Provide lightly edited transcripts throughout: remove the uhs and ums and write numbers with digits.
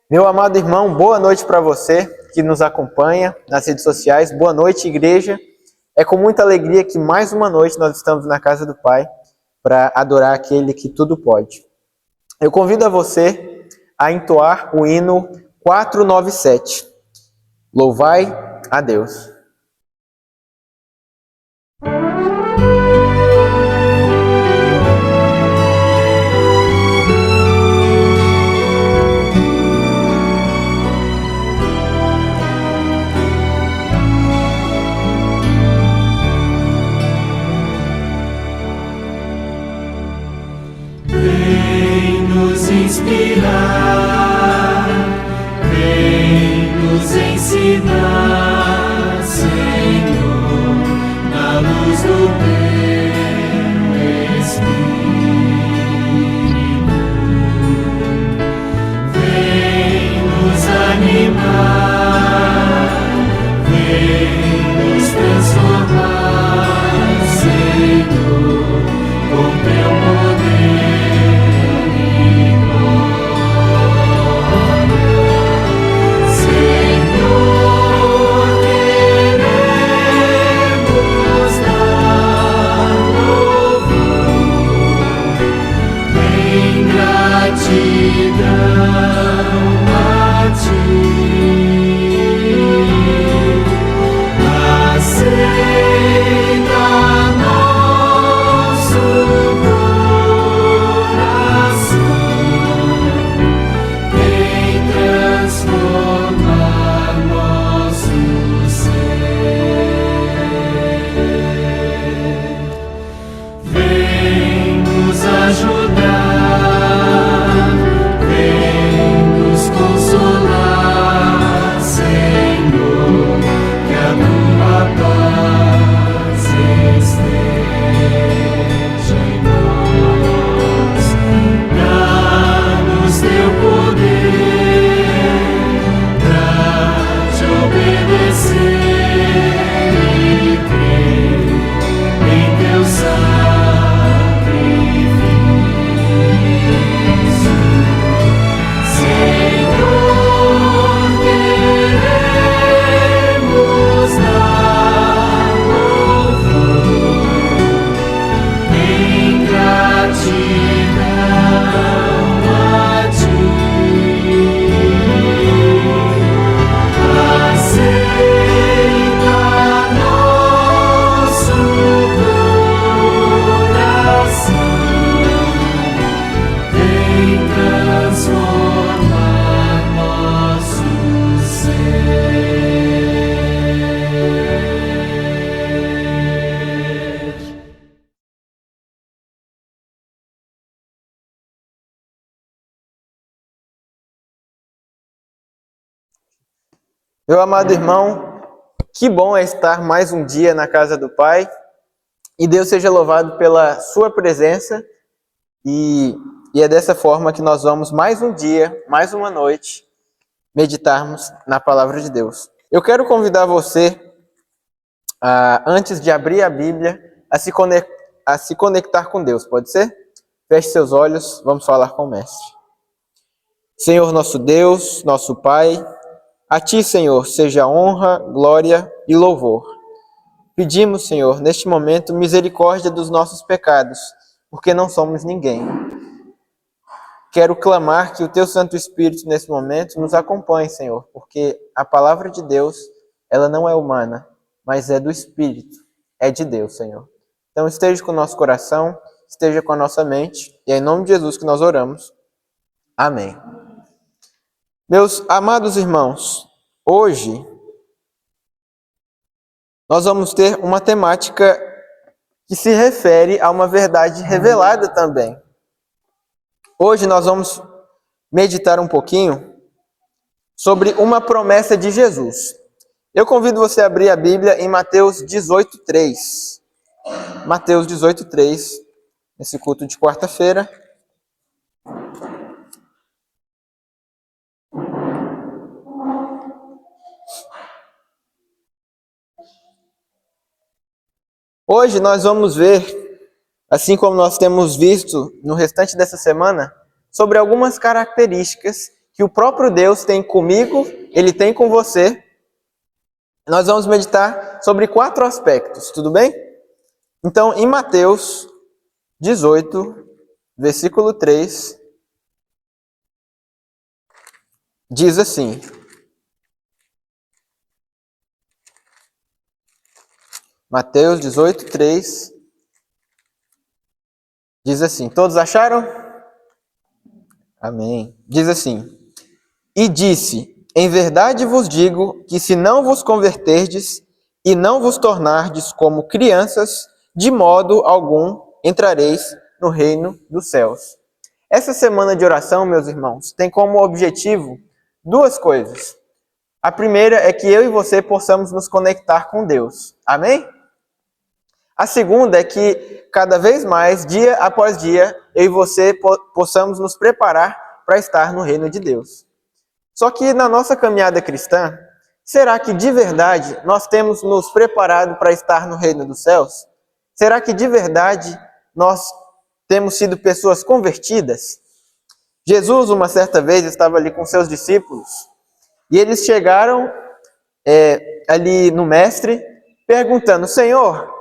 Meu amado irmão, boa noite para você que nos acompanha nas redes sociais. Boa noite, igreja. É com muita alegria que mais uma noite nós estamos na casa do Pai para adorar aquele que tudo pode. Eu convido a você a entoar o hino 497. Louvai a Deus. Vem nos inspirar, vem nos ensinar, Senhor, na luz do teu Espírito. Vem nos animar, vem nos transformar, Senhor, com teu poder. Meu amado irmão, que bom é estar mais um dia na casa do Pai. E Deus seja louvado pela sua presença. E é dessa forma que nós vamos mais um dia, mais uma noite, meditarmos na palavra de Deus. Eu quero convidar você, antes de abrir a Bíblia, a se conectar com Deus, pode ser? Feche seus olhos, vamos falar com o Mestre. Senhor nosso Deus, nosso Pai, a Ti, Senhor, seja honra, glória e louvor. Pedimos, Senhor, neste momento, misericórdia dos nossos pecados, porque não somos ninguém. Quero clamar que o Teu Santo Espírito, nesse momento, nos acompanhe, Senhor, porque a palavra de Deus, ela não é humana, mas é do Espírito, é de Deus, Senhor. Então esteja com o nosso coração, esteja com a nossa mente, e é em nome de Jesus que nós oramos. Amém. Meus amados irmãos, hoje nós vamos ter uma temática que se refere a uma verdade revelada também. Hoje nós vamos meditar um pouquinho sobre uma promessa de Jesus. Eu convido você a abrir a Bíblia em Mateus 18:3. Mateus 18:3, nesse culto de quarta-feira. Hoje nós vamos ver, assim como nós temos visto no restante dessa semana, sobre algumas características que o próprio Deus tem comigo, Ele tem com você. Nós vamos meditar sobre 4 aspectos, tudo bem? Então, em Mateus 18, versículo 3, diz assim: Mateus 18, 3, diz assim, todos acharam? Amém. Diz assim: E disse, em verdade vos digo que se não vos converterdes e não vos tornardes como crianças, de modo algum entrareis no reino dos céus. Essa semana de oração, meus irmãos, tem como objetivo 2 coisas. A primeira é que eu e você possamos nos conectar com Deus. Amém? A segunda é que cada vez mais, dia após dia, eu e você possamos nos preparar para estar no reino de Deus. Só que na nossa caminhada cristã, será que de verdade nós temos nos preparado para estar no reino dos céus? Será que de verdade nós temos sido pessoas convertidas? Jesus, uma certa vez, estava ali com seus discípulos e eles chegaram ali no mestre perguntando: Senhor,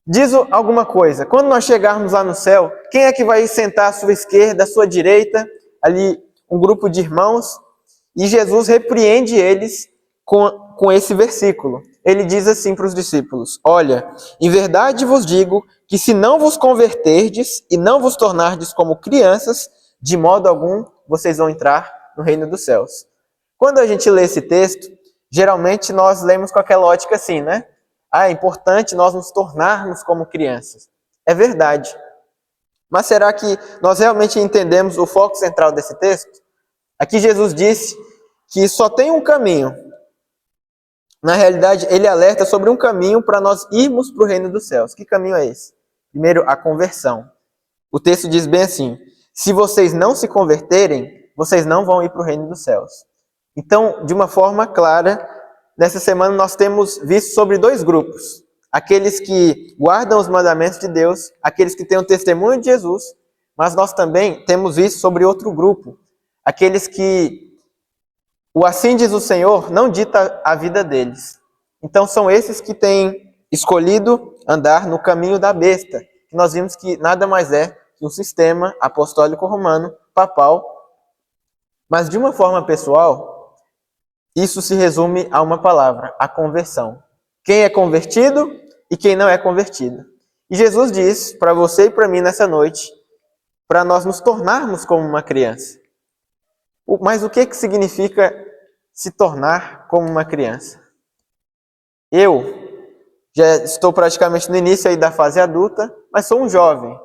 diz alguma coisa, quando nós chegarmos lá no céu, quem é que vai sentar à sua esquerda, à sua direita, ali um grupo de irmãos? E Jesus repreende eles com esse versículo. Ele diz assim para os discípulos: olha, em verdade vos digo que se não vos converterdes e não vos tornardes como crianças, de modo algum vocês vão entrar no reino dos céus. Quando a gente lê esse texto, geralmente nós lemos com aquela ótica assim, né? É importante nós nos tornarmos como crianças. É verdade. Mas será que nós realmente entendemos o foco central desse texto? Aqui Jesus disse que só tem um caminho. Na realidade, ele alerta sobre um caminho para nós irmos para o reino dos céus. Que caminho é esse? Primeiro, a conversão. O texto diz bem assim: se vocês não se converterem, vocês não vão ir para o reino dos céus. Então, de uma forma clara, nessa semana nós temos visto sobre 2 grupos. Aqueles que guardam os mandamentos de Deus, aqueles que têm o testemunho de Jesus, mas nós também temos visto sobre outro grupo. Aqueles que o assim diz o Senhor não dita a vida deles. Então são esses que têm escolhido andar no caminho da besta. Que nós vimos que nada mais é que um sistema apostólico romano, papal. Mas de uma forma pessoal, isso se resume a uma palavra: a conversão. Quem é convertido e quem não é convertido. E Jesus diz para você e para mim nessa noite, para nós nos tornarmos como uma criança. Mas o que significa se tornar como uma criança? Eu já estou praticamente no início aí da fase adulta, mas sou um jovem.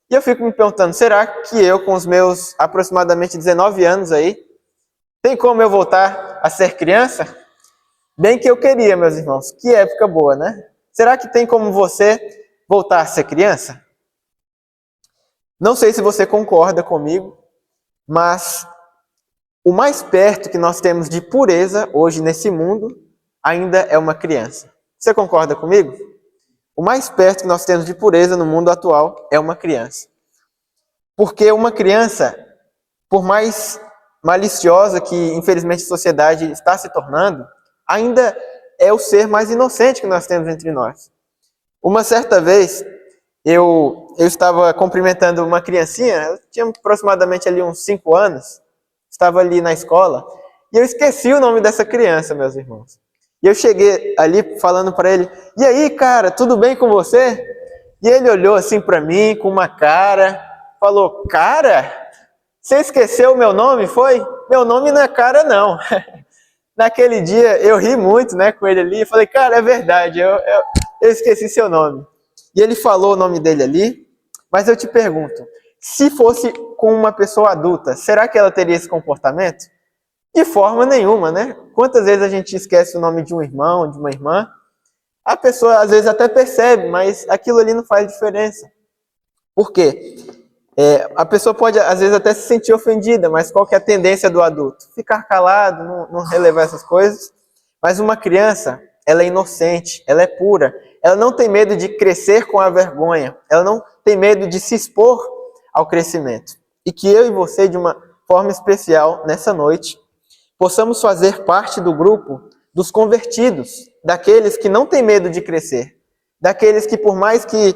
E eu fico me perguntando, será que eu, com os meus aproximadamente 19 anos aí, tem como eu voltar a ser criança? Bem que eu queria, meus irmãos. Que época boa, né? Será que tem como você voltar a ser criança? Não sei se você concorda comigo, mas o mais perto que nós temos de pureza hoje nesse mundo ainda é uma criança. Você concorda comigo? O mais perto que nós temos de pureza no mundo atual é uma criança. Porque uma criança, por mais maliciosa que infelizmente a sociedade está se tornando, ainda é o ser mais inocente que nós temos entre nós. Uma certa vez, eu estava cumprimentando uma criancinha, ela tinha aproximadamente ali uns 5 anos, estava ali na escola, e eu esqueci o nome dessa criança, meus irmãos. E eu cheguei ali falando para ele: e aí, cara, tudo bem com você? E ele olhou assim para mim com uma cara, falou: cara, você esqueceu o meu nome, foi? Meu nome não é cara, não. Naquele dia eu ri muito, né, com ele ali, e falei: cara, é verdade, eu esqueci seu nome. E ele falou o nome dele ali, mas eu te pergunto, se fosse com uma pessoa adulta, será que ela teria esse comportamento? De forma nenhuma, né? Quantas vezes a gente esquece o nome de um irmão, de uma irmã? A pessoa às vezes até percebe, mas aquilo ali não faz diferença. Por quê? A pessoa pode às vezes até se sentir ofendida, mas qual que é a tendência do adulto? Ficar calado, não relevar essas coisas. Mas uma criança, ela é inocente, ela é pura, ela não tem medo de crescer com a vergonha, ela não tem medo de se expor ao crescimento. E que eu e você, de uma forma especial nessa noite, possamos fazer parte do grupo dos convertidos, daqueles que não têm medo de crescer, daqueles que, por mais que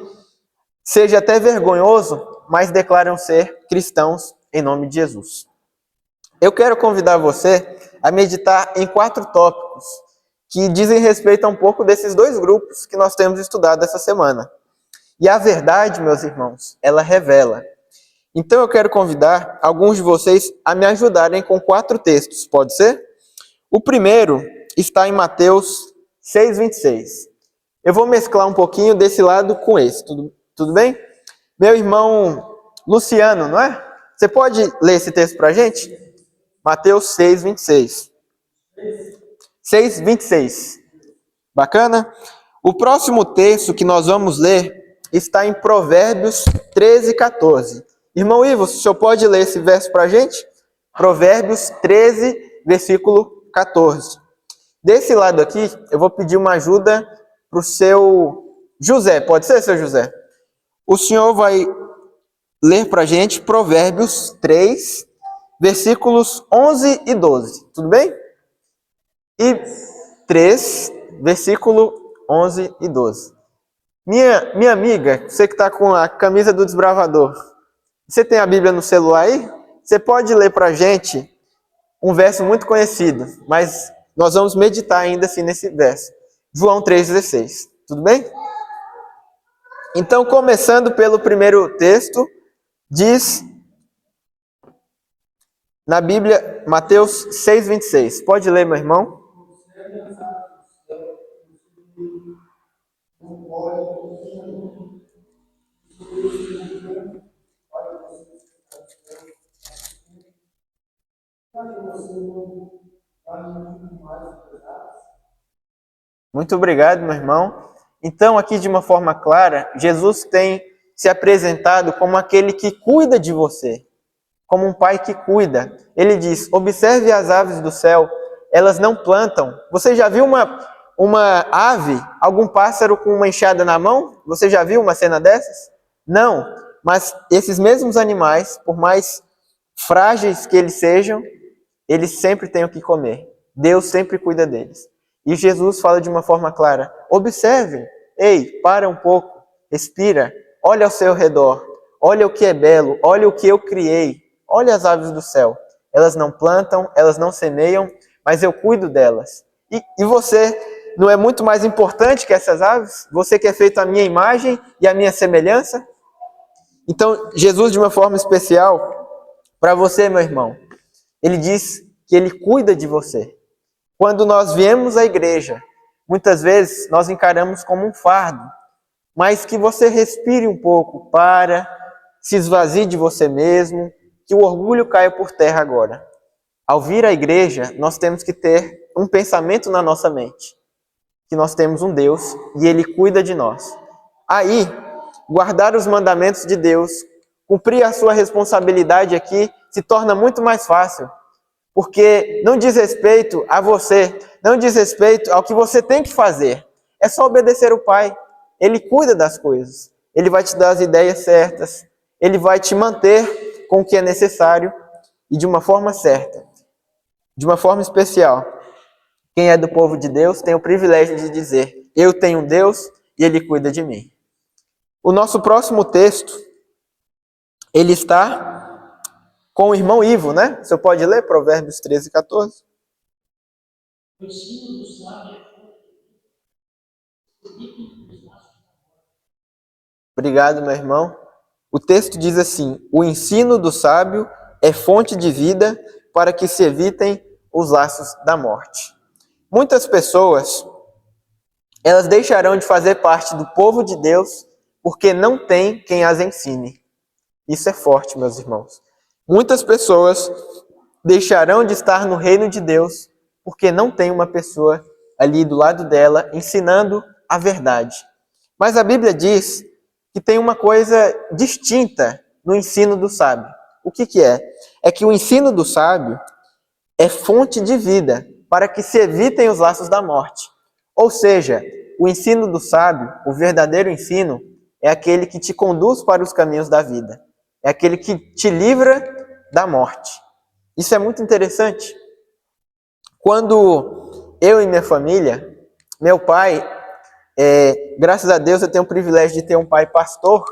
seja até vergonhoso, mas declaram ser cristãos em nome de Jesus. Eu quero convidar você a meditar em 4 tópicos que dizem respeito a um pouco desses 2 grupos que nós temos estudado essa semana. E a verdade, meus irmãos, ela revela. Então eu quero convidar alguns de vocês a me ajudarem com 4 textos, pode ser? O primeiro está em Mateus 6:26. Eu vou mesclar um pouquinho desse lado com esse, tudo bem? Meu irmão Luciano, não é? Você pode ler esse texto para a gente? Mateus 6:26. 6:26. Bacana? O próximo texto que nós vamos ler está em Provérbios 13:14. Irmão Ivo, o senhor pode ler esse verso para a gente? Provérbios 13, versículo 14. Desse lado aqui, eu vou pedir uma ajuda para o seu José. Pode ser, seu José? O senhor vai ler para a gente Provérbios 3, versículos 11 e 12. Tudo bem? E 3, versículo 11 e 12. Minha amiga, você que está com a camisa do desbravador, você tem a Bíblia no celular aí? Você pode ler para a gente um verso muito conhecido, mas nós vamos meditar ainda assim nesse verso. João 3,16. Tudo bem? Então, começando pelo primeiro texto, diz na Bíblia, Mateus 6,26. Pode ler, meu irmão? Muito obrigado, meu irmão. Então, aqui de uma forma clara, Jesus tem se apresentado como aquele que cuida de você, como um pai que cuida. Ele diz: observe as aves do céu, elas não plantam. Você já viu uma ave, algum pássaro com uma enxada na mão? Você já viu uma cena dessas? Não, mas esses mesmos animais, por mais frágeis que eles sejam, eles sempre têm o que comer. Deus sempre cuida deles. E Jesus fala de uma forma clara: observe, ei, para um pouco, respira, olha ao seu redor, olha o que é belo, olha o que eu criei, olha as aves do céu. Elas não plantam, elas não semeiam, mas eu cuido delas. E você não é muito mais importante que essas aves? Você que é feito à minha imagem e à minha semelhança? Então, Jesus, de uma forma especial, para você, meu irmão, ele diz que ele cuida de você. Quando nós viemos à igreja, muitas vezes nós encaramos como um fardo, mas que você respire um pouco, se esvazie de você mesmo, que o orgulho caia por terra agora. Ao vir à igreja, nós temos que ter um pensamento na nossa mente, que nós temos um Deus e Ele cuida de nós. Aí, guardar os mandamentos de Deus, cumprir a sua responsabilidade aqui, se torna muito mais fácil. Porque não diz respeito a você, não diz respeito ao que você tem que fazer. É só obedecer o Pai. Ele cuida das coisas. Ele vai te dar as ideias certas. Ele vai te manter com o que é necessário e de uma forma certa. De uma forma especial. Quem é do povo de Deus tem o privilégio de dizer: eu tenho um Deus e Ele cuida de mim. O nosso próximo texto, ele está com o irmão Ivo, né? Você pode ler Provérbios 13:14? Obrigado, meu irmão. O texto diz assim: o ensino do sábio é fonte de vida para que se evitem os laços da morte. Muitas pessoas, elas deixarão de fazer parte do povo de Deus porque não tem quem as ensine. Isso é forte, meus irmãos. Muitas pessoas deixarão de estar no reino de Deus porque não tem uma pessoa ali do lado dela ensinando a verdade. Mas a Bíblia diz que tem uma coisa distinta no ensino do sábio. O que é? É que o ensino do sábio é fonte de vida para que se evitem os laços da morte. Ou seja, o ensino do sábio, o verdadeiro ensino, é aquele que te conduz para os caminhos da vida. É aquele que te livra da morte. Isso é muito interessante. Quando eu e minha família, meu pai, graças a Deus eu tenho o privilégio de ter um pai pastor,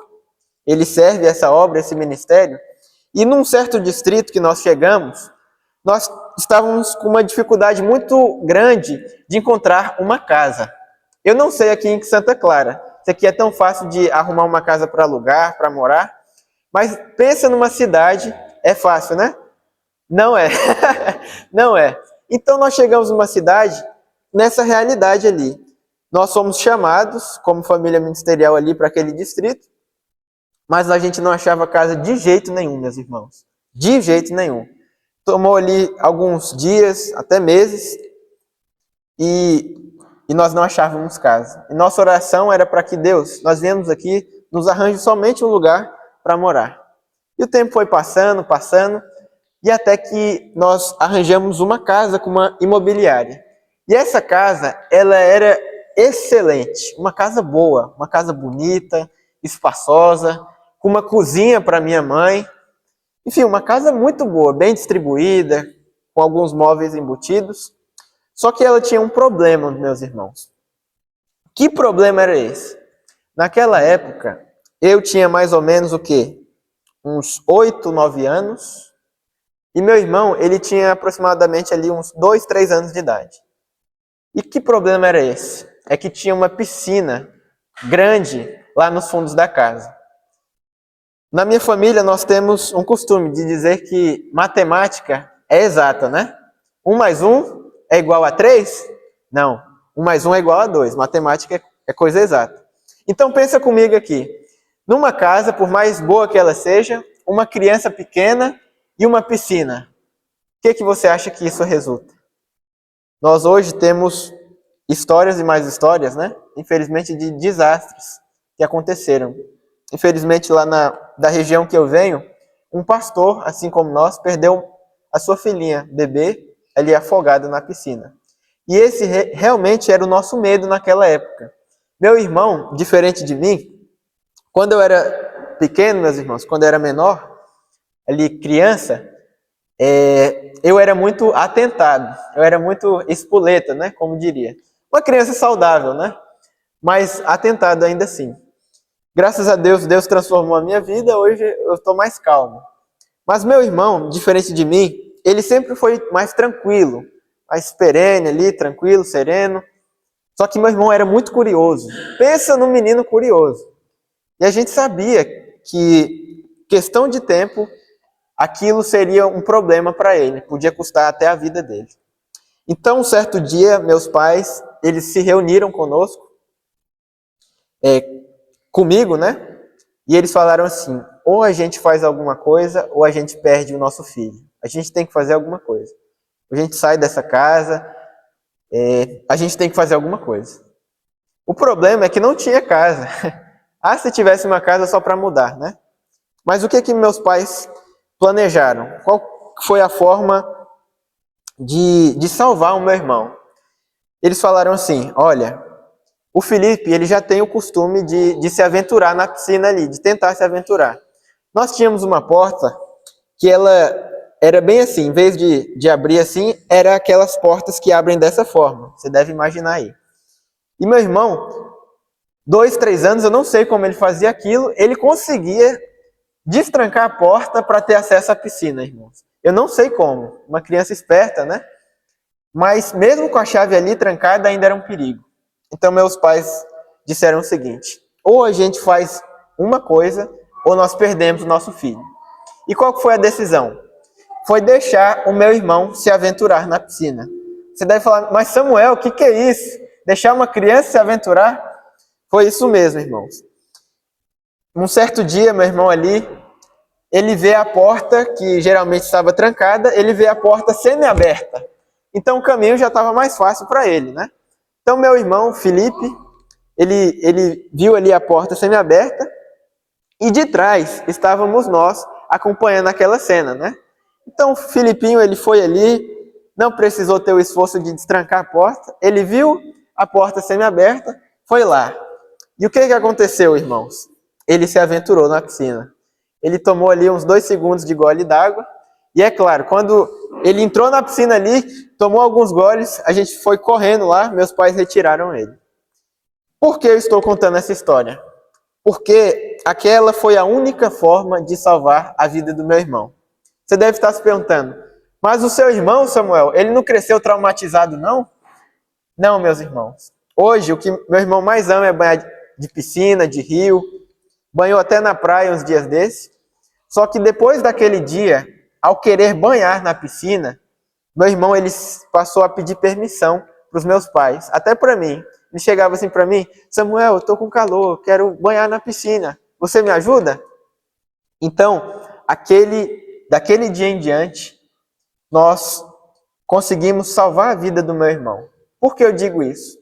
ele serve essa obra, esse ministério, e num certo distrito que nós chegamos, nós estávamos com uma dificuldade muito grande de encontrar uma casa. Eu não sei aqui em Santa Clara, se aqui é tão fácil de arrumar uma casa para alugar, para morar, mas pensa numa cidade, é fácil, né? Não é. Não é. Então nós chegamos numa cidade, nessa realidade ali. Nós fomos chamados como família ministerial ali para aquele distrito, mas a gente não achava casa de jeito nenhum, meus irmãos. De jeito nenhum. Tomou ali alguns dias, até meses, e nós não achávamos casa. E nossa oração era para que Deus, nós viemos aqui, nos arranje somente um lugar para morar. E o tempo foi passando, e até que nós arranjamos uma casa com uma imobiliária. E essa casa, ela era excelente, uma casa boa, uma casa bonita, espaçosa, com uma cozinha para minha mãe. Enfim, uma casa muito boa, bem distribuída, com alguns móveis embutidos. Só que ela tinha um problema, meus irmãos. Que problema era esse? Naquela época, eu tinha mais ou menos o quê? Uns 8, 9 anos. E meu irmão, ele tinha aproximadamente ali uns 2, 3 anos de idade. E que problema era esse? É que tinha uma piscina grande lá nos fundos da casa. Na minha família, nós temos um costume de dizer que matemática é exata, né? 1 mais 1 é igual a 3? Não. 1 mais 1 é igual a 2. Matemática é coisa exata. Então pensa comigo aqui. Numa casa, por mais boa que ela seja, uma criança pequena e uma piscina. O que você acha que isso resulta? Nós hoje temos histórias e mais histórias, né? Infelizmente, de desastres que aconteceram. Infelizmente, lá da região que eu venho, um pastor, assim como nós, perdeu a sua filhinha, bebê, ali afogada na piscina. E esse realmente era o nosso medo naquela época. Meu irmão, diferente de mim, quando eu era pequeno, meus irmãos, quando eu era menor, ali criança, eu era muito atentado, eu era muito espoleta, né, como diria. Uma criança saudável, né, mas atentado ainda assim. Graças a Deus, Deus transformou a minha vida, hoje eu estou mais calmo. Mas meu irmão, diferente de mim, ele sempre foi mais tranquilo, mais perene ali, tranquilo, sereno. Só que meu irmão era muito curioso. Pensa num menino curioso. E a gente sabia que, questão de tempo, aquilo seria um problema para ele, podia custar até a vida dele. Então, um certo dia, meus pais, eles se reuniram conosco, comigo, né? E eles falaram assim, ou a gente faz alguma coisa, ou a gente perde o nosso filho. A gente tem que fazer alguma coisa. A gente sai dessa casa, a gente tem que fazer alguma coisa. O problema é que não tinha casa. Ah, se tivesse uma casa só para mudar, né? Mas o que meus pais planejaram? Qual foi a forma de salvar o meu irmão? Eles falaram assim, olha, o Felipe, ele já tem o costume de se aventurar na piscina ali, de tentar se aventurar. Nós tínhamos uma porta que ela era bem assim, em vez de abrir assim, era aquelas portas que abrem dessa forma. Você deve imaginar aí. E meu irmão, 2, 3 anos, eu não sei como ele fazia aquilo, ele conseguia destrancar a porta para ter acesso à piscina, irmãos. Eu não sei como, uma criança esperta, né? Mas mesmo com a chave ali trancada, ainda era um perigo. Então meus pais disseram o seguinte, ou a gente faz uma coisa, ou nós perdemos o nosso filho. E qual foi a decisão? Foi deixar o meu irmão se aventurar na piscina. Você deve falar, mas Samuel, o que é isso? Deixar uma criança se aventurar? Foi isso mesmo, irmãos. Um certo dia, meu irmão ali, ele vê a porta, que geralmente estava trancada, ele vê a porta semi-aberta. Então o caminho já estava mais fácil para ele, né? Então meu irmão, Felipe, ele viu ali a porta semi-aberta e de trás estávamos nós acompanhando aquela cena, né? Então o Filipinho, ele foi ali, não precisou ter o esforço de destrancar a porta, ele viu a porta semi-aberta, foi lá. E o que aconteceu, irmãos? Ele se aventurou na piscina. Ele tomou ali uns 2 segundos de gole d'água. E é claro, quando Ele entrou na piscina ali, tomou alguns goles, a gente foi correndo lá, meus pais retiraram ele. Por que eu estou contando essa história? Porque aquela foi a única forma de salvar a vida do meu irmão. Você deve estar se perguntando, mas o seu irmão, Samuel, ele não cresceu traumatizado, não? Não, meus irmãos. Hoje, o que meu irmão mais ama é banhar de piscina, de rio. Banhou até na praia uns dias desses. Só que depois daquele dia, ao querer banhar na piscina, meu irmão ele passou a pedir permissão para os meus pais, até para mim. Ele chegava assim para mim, Samuel, eu estou com calor, quero banhar na piscina. Você me ajuda? Então, daquele dia em diante, nós conseguimos salvar a vida do meu irmão. Por que eu digo isso?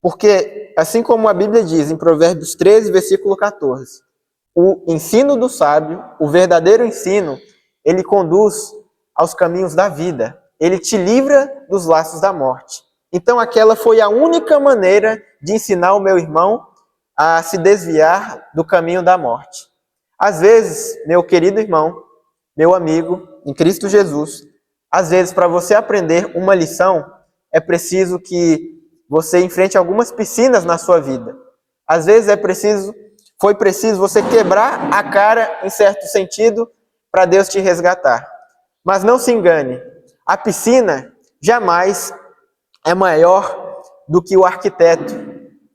Porque, assim como a Bíblia diz em Provérbios 13, versículo 14, o ensino do sábio, o verdadeiro ensino, ele conduz aos caminhos da vida. Ele te livra dos laços da morte. Então, aquela foi a única maneira de ensinar o meu irmão a se desviar do caminho da morte. Às vezes, meu querido irmão, meu amigo, em Cristo Jesus, às vezes, para você aprender uma lição, é preciso que você enfrente algumas piscinas na sua vida. Às vezes, foi preciso você quebrar a cara, em certo sentido, para Deus te resgatar. Mas não se engane, a piscina jamais é maior do que o arquiteto.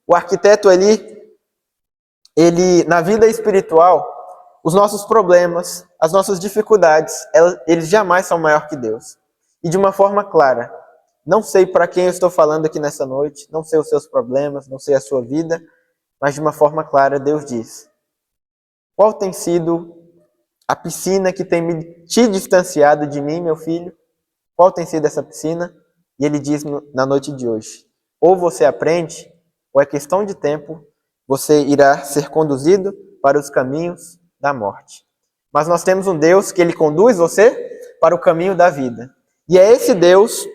O arquiteto ele na vida espiritual, os nossos problemas, as nossas dificuldades, eles jamais são maior que Deus. E de uma forma clara, não sei para quem eu estou falando aqui nessa noite, não sei os seus problemas, não sei a sua vida, mas de uma forma clara Deus diz: qual tem sido a piscina que tem te distanciado de mim, meu filho? Qual tem sido essa piscina? E ele diz na noite de hoje: ou você aprende, ou é questão de tempo, você irá ser conduzido para os caminhos da morte. Mas nós temos um Deus que ele conduz você para o caminho da vida. E é esse Deus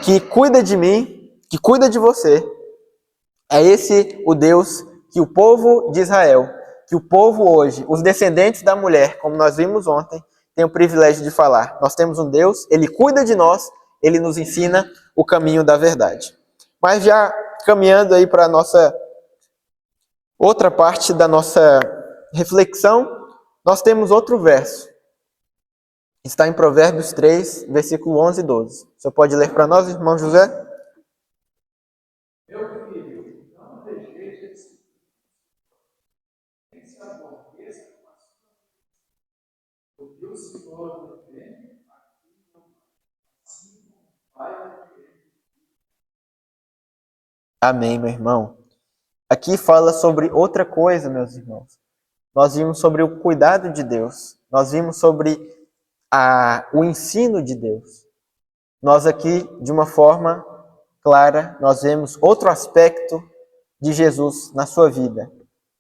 que cuida de mim, que cuida de você. É esse o Deus que o povo de Israel, que o povo hoje, os descendentes da mulher, como nós vimos ontem, tem o privilégio de falar. Nós temos um Deus, ele cuida de nós, ele nos ensina o caminho da verdade. Mas já caminhando aí para a nossa outra parte da nossa reflexão, nós temos outro verso. Está em Provérbios 3, versículo 11 e 12. Você pode ler para nós, irmão José? Meu filho, não rejeite esse nem se aborreça com a sua vida. Porque o Senhor não vem aqui, não assim como vai ver. Amém, meu irmão. Aqui fala sobre outra coisa, meus irmãos. Nós vimos sobre o cuidado de Deus. Nós vimos sobre o ensino de Deus. Nós aqui, de uma forma clara, nós vemos outro aspecto de Jesus na sua vida.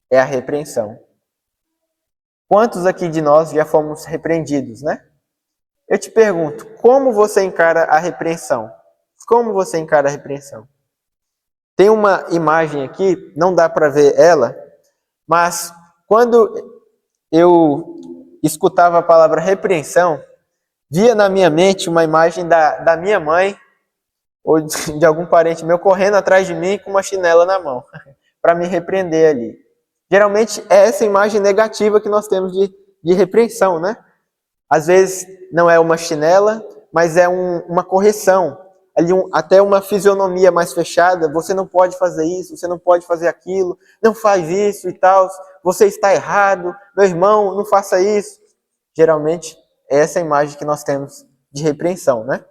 É a repreensão. Quantos aqui de nós já fomos repreendidos, né? Eu te pergunto, como você encara a repreensão? Como você encara a repreensão? Tem uma imagem aqui, não dá para ver ela, mas quando eu escutava a palavra repreensão, via na minha mente uma imagem da minha mãe ou de algum parente meu correndo atrás de mim com uma chinela na mão, para me repreender ali. Geralmente é essa imagem negativa que nós temos de repreensão, né? Às vezes não é uma chinela, mas é uma correção. Ali até uma fisionomia mais fechada, você não pode fazer isso, você não pode fazer aquilo, não faz isso e tal, você está errado, meu irmão, não faça isso. Geralmente é essa imagem que nós temos de repreensão, né?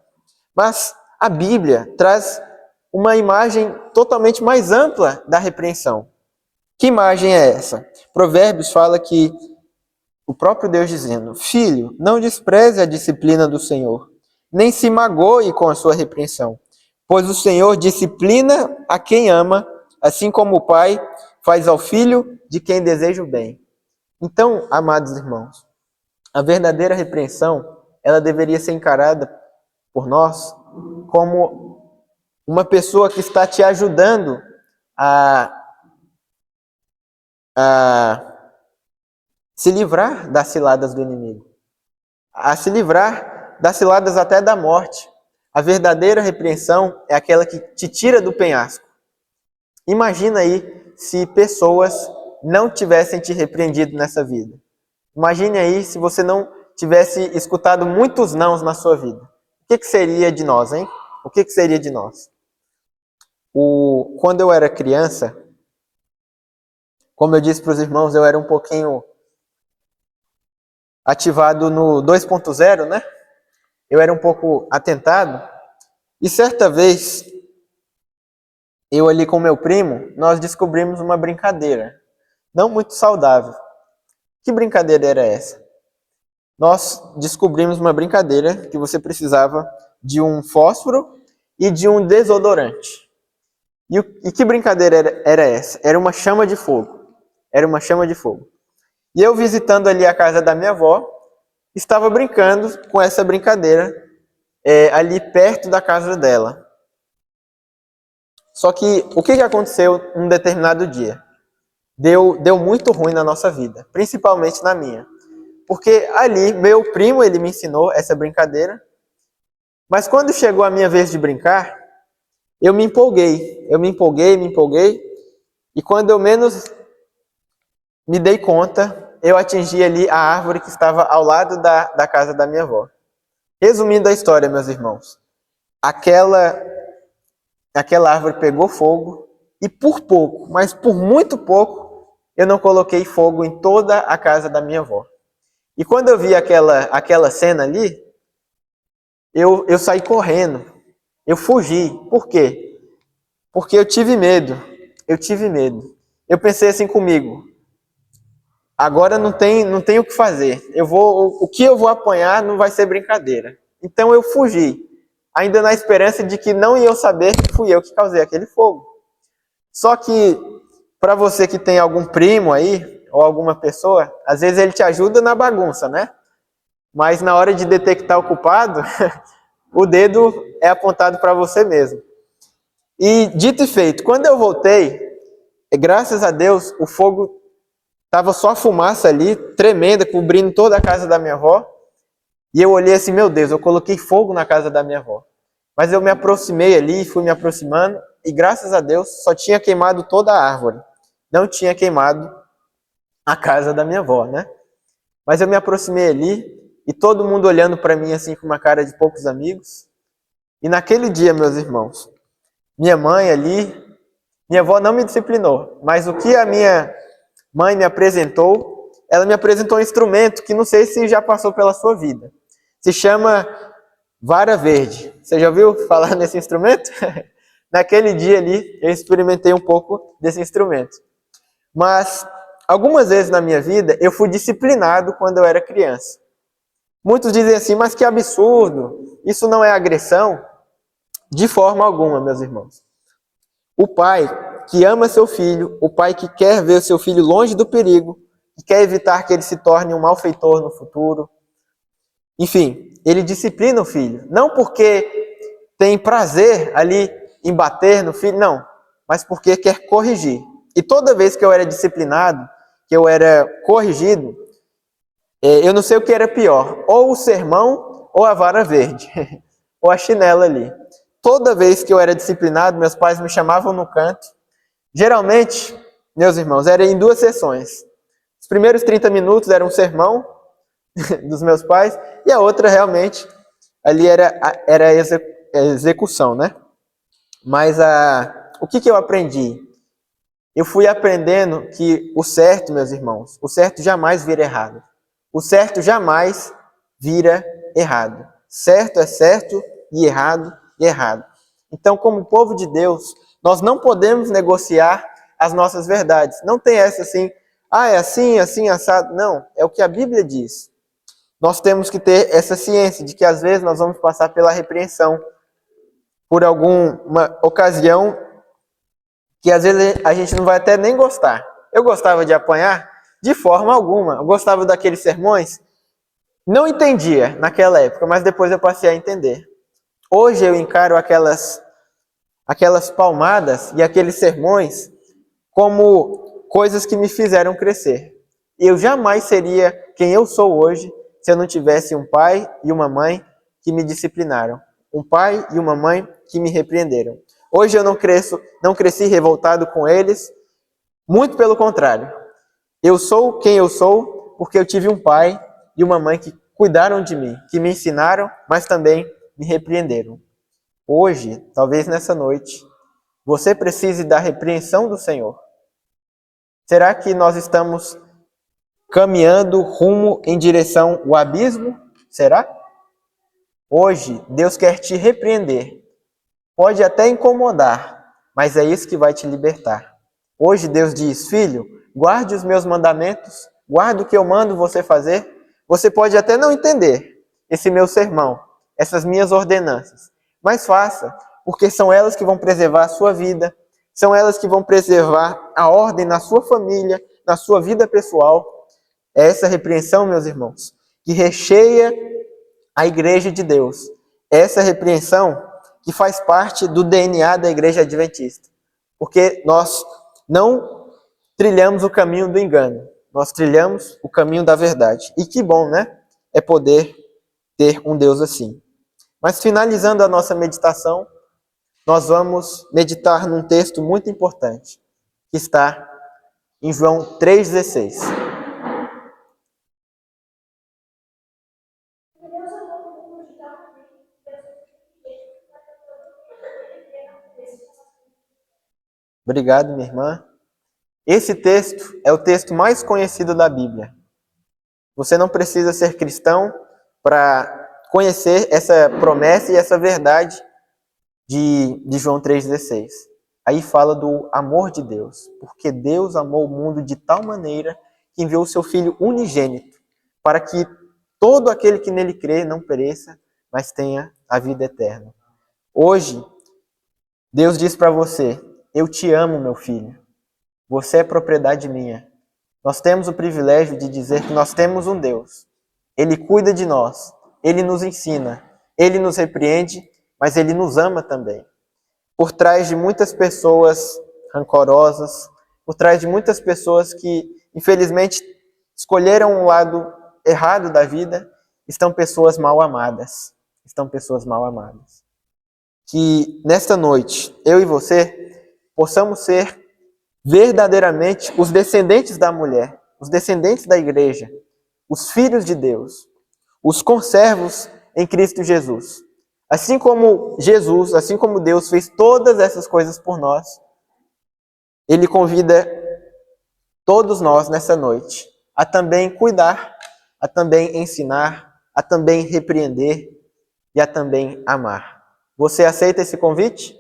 Mas a Bíblia traz uma imagem totalmente mais ampla da repreensão. Que imagem é essa? Provérbios fala que o próprio Deus dizendo: filho, não despreze a disciplina do Senhor, nem se magoe com a sua repreensão, pois o Senhor disciplina a quem ama, assim como o pai faz ao filho de quem deseja o bem. Então, amados irmãos, a verdadeira repreensão, ela deveria ser encarada por nós como uma pessoa que está te ajudando a se livrar das ciladas do inimigo, a se livrar das ciladas até da morte. A verdadeira repreensão é aquela que te tira do penhasco. Imagina aí se pessoas não tivessem te repreendido nessa vida. Imagine aí se você não tivesse escutado muitos nãos na sua vida. O que seria de nós, hein? O que seria de nós? Quando eu era criança, como eu disse para os irmãos, eu era um pouquinho ativado no 2.0, né? Eu era um pouco atentado. E certa vez, eu ali com meu primo, nós descobrimos uma brincadeira, não muito saudável. Que brincadeira era essa? Nós descobrimos uma brincadeira que você precisava de um fósforo e de um desodorante. E que brincadeira era essa? Era uma chama de fogo. Era uma chama de fogo. E eu, visitando ali a casa da minha avó, estava brincando com essa brincadeira ali perto da casa dela. Só que o que aconteceu num determinado dia? Deu muito ruim na nossa vida, principalmente na minha. Porque ali, meu primo, ele me ensinou essa brincadeira. Mas quando chegou a minha vez de brincar, eu me empolguei. E quando eu menos me dei conta, eu atingi ali a árvore que estava ao lado da casa da minha avó. Resumindo a história, meus irmãos, aquela árvore pegou fogo e por pouco, mas por muito pouco, eu não coloquei fogo em toda a casa da minha avó. E quando eu vi aquela cena ali, eu saí correndo, eu fugi. Por quê? Porque eu tive medo. Eu pensei assim comigo, agora não tem o que fazer. O que eu vou apanhar não vai ser brincadeira. Então eu fugi, ainda na esperança de que não iam saber que fui eu que causei aquele fogo. Só que, para você que tem algum primo aí, ou alguma pessoa, às vezes ele te ajuda na bagunça, né? Mas na hora de detectar o culpado, o dedo é apontado para você mesmo. E dito e feito, quando eu voltei, graças a Deus, o fogo estava só a fumaça ali, tremenda, cobrindo toda a casa da minha avó. E eu olhei assim, meu Deus, eu coloquei fogo na casa da minha avó. Mas eu me aproximei ali, fui me aproximando, e graças a Deus só tinha queimado toda a árvore. Não tinha queimado a casa da minha avó, né? Mas eu me aproximei ali, e todo mundo olhando para mim assim com uma cara de poucos amigos. E naquele dia, meus irmãos, minha mãe ali, minha avó não me disciplinou, mas o que a minha mãe me apresentou, ela me apresentou um instrumento que não sei se já passou pela sua vida. Se chama vara verde. Você já ouviu falar nesse instrumento? Naquele dia ali, eu experimentei um pouco desse instrumento. Mas algumas vezes na minha vida, eu fui disciplinado quando eu era criança. Muitos dizem assim, mas que absurdo, isso não é agressão? De forma alguma, meus irmãos. O pai que ama seu filho, o pai que quer ver o seu filho longe do perigo, que quer evitar que ele se torne um malfeitor no futuro. Enfim, ele disciplina o filho. Não porque tem prazer ali em bater no filho, não. Mas porque quer corrigir. E toda vez que eu era disciplinado, que eu era corrigido, eu não sei o que era pior. Ou o sermão ou a vara verde. Ou a chinela ali. Toda vez que eu era disciplinado, meus pais me chamavam no canto. Geralmente, meus irmãos, era em 2 sessões. Os primeiros 30 minutos era um sermão dos meus pais, e a outra realmente ali era a execução, né? Mas o que eu aprendi? Eu fui aprendendo que o certo, meus irmãos, o certo jamais vira errado. O certo jamais vira errado. Certo é certo e errado é errado. Então, como povo de Deus, nós não podemos negociar as nossas verdades. Não tem essa assim, é assim, assim, assado. Não, é o que a Bíblia diz. Nós temos que ter essa ciência de que às vezes nós vamos passar pela repreensão, por alguma ocasião que às vezes a gente não vai até nem gostar. Eu gostava de apanhar? De forma alguma. Eu gostava daqueles sermões? Não entendia naquela época, mas depois eu passei a entender. Hoje eu encaro aquelas palmadas e aqueles sermões como coisas que me fizeram crescer. Eu jamais seria quem eu sou hoje se eu não tivesse um pai e uma mãe que me disciplinaram, um pai e uma mãe que me repreenderam. Hoje eu não cresci revoltado com eles, muito pelo contrário. Eu sou quem eu sou porque eu tive um pai e uma mãe que cuidaram de mim, que me ensinaram, mas também me repreenderam. Hoje, talvez nessa noite, você precise da repreensão do Senhor. Será que nós estamos caminhando rumo em direção ao abismo? Será? Hoje, Deus quer te repreender. Pode até incomodar, mas é isso que vai te libertar. Hoje Deus diz: filho, guarde os meus mandamentos, guarde o que eu mando você fazer. Você pode até não entender esse meu sermão, essas minhas ordenanças, mas faça, porque são elas que vão preservar a sua vida, são elas que vão preservar a ordem na sua família, na sua vida pessoal. É essa repreensão, meus irmãos, que recheia a igreja de Deus. É essa repreensão que faz parte do DNA da igreja adventista. Porque nós não trilhamos o caminho do engano, nós trilhamos o caminho da verdade. E que bom, né? É poder ter um Deus assim. Mas finalizando a nossa meditação, nós vamos meditar num texto muito importante, que está em João 3,16. Obrigado, minha irmã. Esse texto é o texto mais conhecido da Bíblia. Você não precisa ser cristão para conhecer essa promessa e essa verdade de João 3,16. Aí fala do amor de Deus, porque Deus amou o mundo de tal maneira que enviou o seu Filho unigênito, para que todo aquele que nele crê não pereça, mas tenha a vida eterna. Hoje, Deus diz para você: eu te amo, meu filho. Você é propriedade minha. Nós temos o privilégio de dizer que nós temos um Deus. Ele cuida de nós, Ele nos ensina, Ele nos repreende, mas Ele nos ama também. Por trás de muitas pessoas rancorosas, por trás de muitas pessoas que, infelizmente, escolheram um lado errado da vida, estão pessoas mal amadas. Estão pessoas mal amadas. Que nesta noite, eu e você, possamos ser verdadeiramente os descendentes da mulher, os descendentes da igreja, os filhos de Deus, os conservos em Cristo Jesus. Assim como Jesus, assim como Deus fez todas essas coisas por nós, Ele convida todos nós nessa noite a também cuidar, a também ensinar, a também repreender e a também amar. Você aceita esse convite?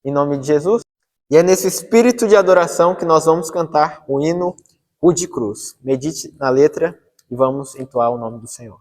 Em nome de Jesus? E é nesse espírito de adoração que nós vamos cantar o hino Rude Cruz. Medite na letra e vamos entoar o nome do Senhor.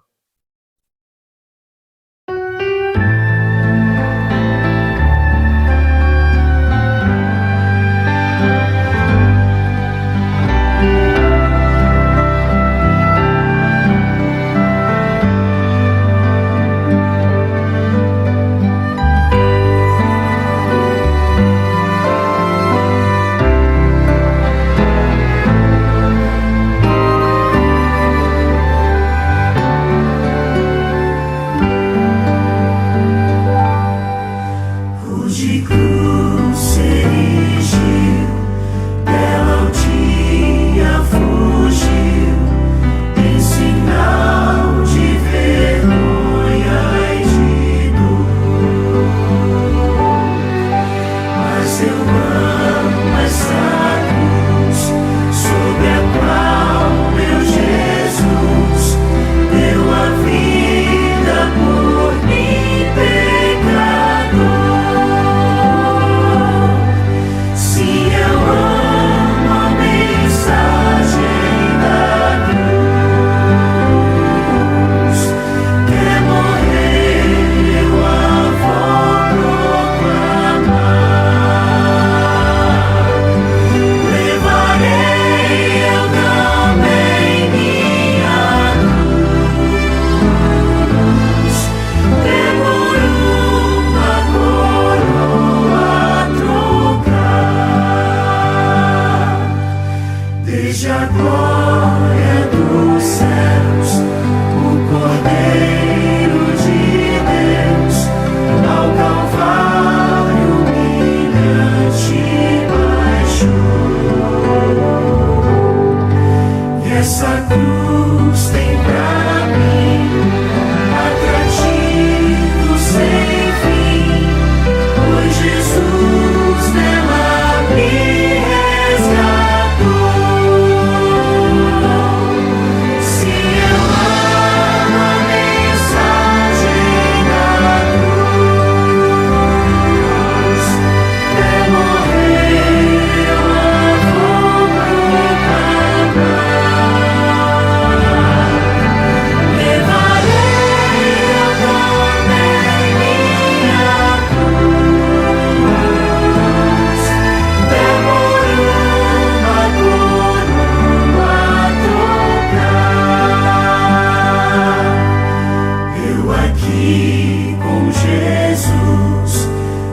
que com Jesus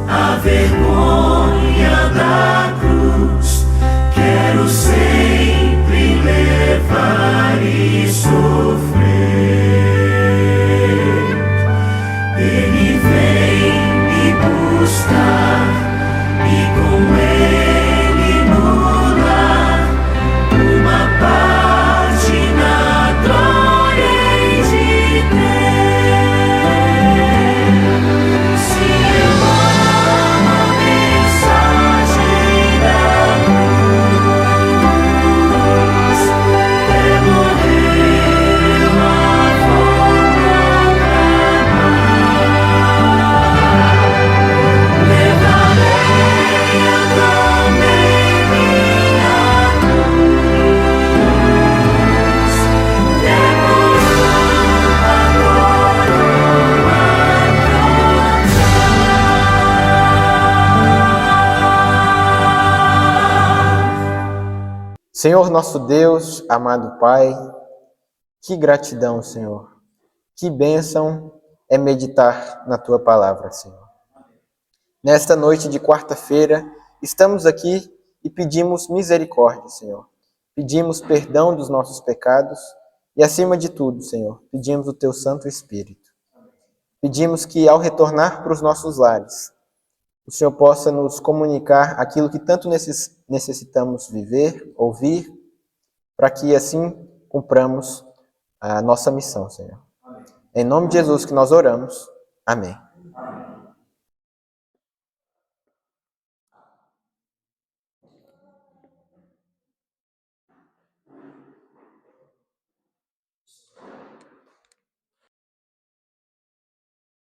a vergonha da cruz quero sempre levar e sofrer. Ele vem me buscar e com ele no lar uma parte na glória hei de ter. Se eu amo a mensagem da cruz, até morrer eu a vou proclamar. Levarei eu também minha cruz, demorando a coroa cantar. Senhor nosso Deus, amado Pai, que gratidão, Senhor. Que bênção é meditar na Tua palavra, Senhor. Nesta noite de quarta-feira, estamos aqui e pedimos misericórdia, Senhor. Pedimos perdão dos nossos pecados e, acima de tudo, Senhor, pedimos o Teu Santo Espírito. Pedimos que, ao retornar para os nossos lares, o Senhor possa nos comunicar aquilo que tanto necessitamos viver, ouvir, para que assim cumpramos a nossa missão, Senhor. Em nome de Jesus que nós oramos. Amém.